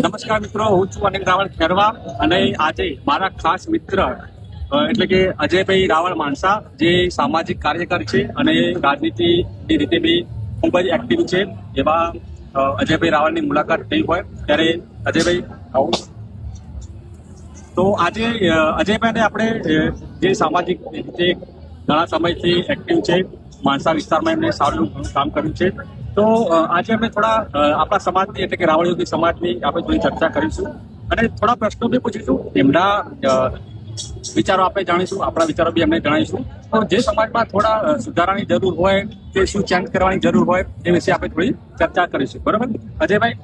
નમસ્કાર મિત્રો, હું છું અનિલ રાવળ ખેરવા અને આજે મારા ખાસ મિત્ર એટલે કે અજયભાઈ રાવળ માણસા જે સામાજિક કાર્યકર છે અને રાજનીતિની રીતે બી ખૂબ જ એક્ટિવ છે એવા અજયભાઈ રાવળની મુલાકાત થઈ હોય ત્યારે અજયભાઈ આવો. તો આજે અજયભાઈને આપણે જે સામાજિક રીતે ઘણા સમયથી એક્ટિવ છે, માણસા વિસ્તારમાં એમને સારું કામ કર્યું છે. તો આજે અમે થોડા આપણા સમાજની એટલે કે રાવળ યોગી સમાજની આપણે થોડી ચર્ચા કરીશું અને થોડા પ્રશ્નો બી પૂછીશું, એમના વિચારો આપણે જાણીશું, આપણા વિચારો બી એમને જણાવીશું. તો જે સમાજમાં થોડા સુધારાની જરૂર હોય કે શું ચેન્જ કરવાની જરૂર હોય એ વિશે આપણે થોડી ચર્ચા કરીશું. બરાબર અજયભાઈ?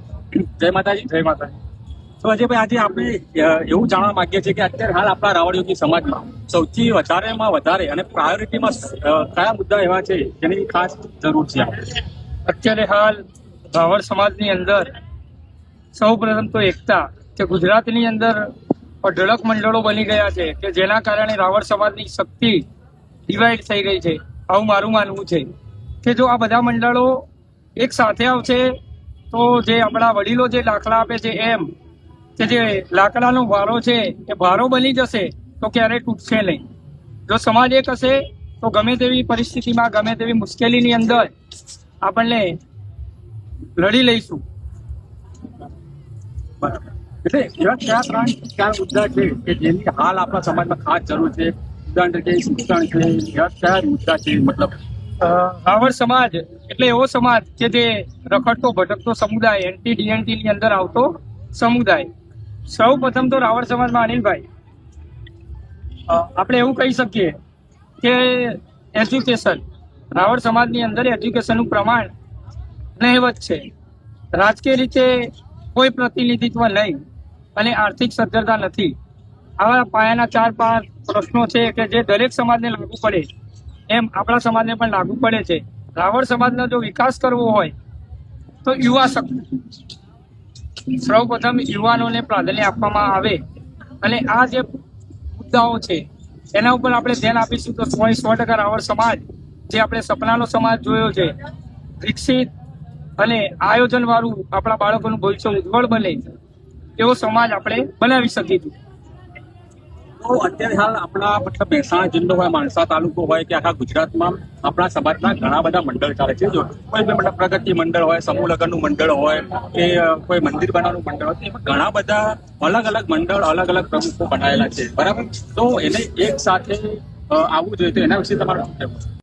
જય માતાજી. જય માતાજી. તો અજયભાઈ, આજે આપણે એવું જાણવા માંગીએ છીએ કે અત્યારે હાલ આપણા રાવળ યોગી સમાજમાં સૌથી વધારેમાં વધારે અને પ્રાયોરિટીમાં કયા મુદ્દા એવા છે જેની ખાસ જરૂર છે? અત્યારે હાલ રાવળ સમાજની અંદર સૌ પ્રથમ તો એકતા, કે ગુજરાતની અંદર અઢળક મંડળો બની ગયા છે કે જેના કારણે રાવળ સમાજની શક્તિ ડિવાઈડ થઈ ગઈ છે. આવું મારું માનવું છે કે જો આ બધા મંડળો એક સાથે આવશે તો જે આપણા વડીલો જે દાખલા આપે છે એમ કે જે લાકડાનો ભારો છે એ ભારો બની જશે તો ક્યારેય તૂટશે નહીં. જો સમાજ એક હશે તો ગમે તેવી પરિસ્થિતિમાં, ગમે તેવી મુશ્કેલીની અંદર આપણને લડી લઈશું. બરાબર. એટલે એવા કયા ચાર મુદ્દા છે કે જેની હાલ આપણા સમાજમાં ખાસ જરૂર છે? ઉદાહરણ તરીકે શિક્ષણ છે, એવા કયા મુદ્દા છે? મતલબ રાવળ સમાજ એટલે એવો સમાજ કે જે રખડતો ભટકતો સમુદાય, એનટી ડીએનટી ની અંદર આવતો સમુદાય. સૌ પ્રથમ તો રાવળ સમાજમાં અનિલભાઈ આપણે એવું કહી શકીએ કે એજ્યુકેશન, રાવળ સમાજની અંદર એજ્યુકેશનનું પ્રમાણ નહિવત છે. રાજકીય રીતે કોઈ પ્રતિનિધિત્વ નહીં અને આર્થિક સદ્ધરતા નથી. આવા પાયાના 4-5 પ્રશ્નો છે કે જે દરેક સમાજને લાગુ પડે એમ આપણા સમાજને પણ લાગુ પડે છે. રાવળ સમાજનો જો વિકાસ કરવો હોય તો યુવા શક્તિ, સૌ પ્રથમ યુવાનોને પ્રાધાન્ય આપવામાં આવે અને આ જે મુદ્દાઓ છે એના ઉપર આપણે ધ્યાન આપીશું તો 100% રાવળ સમાજ જે આપણે સપનાનો સમાજ જોયો છે, વિકસિત અને આયોજન વાળું આપણા બાળકોનું ભવિષ્ય ઉજ્જવળ બને એવો સમાજ આપણે બનાવી શકીશું. તો અત્યારે હાલ આપણા મતલબ મહેસાણા જિલ્લો હોય, માણસા તાલુકો હોય કે આખા ગુજરાતમાં આપણા સમાજના ઘણા બધા મંડળ ચાલે છે. જો કોઈ બી મતલબ પ્રગતિ મંડળ હોય, સમૂહ લગ્નનું મંડળ હોય કે કોઈ મંદિર બનાવવાનું મંડળ હોય, એમાં ઘણા બધા અલગ અલગ મંડળ, અલગ અલગ પ્રમુખો બનાવેલા છે. બરાબર? તો એને એક સાથે આવવું જોઈએ, તો એના વિશે તમારું શું કહેવું?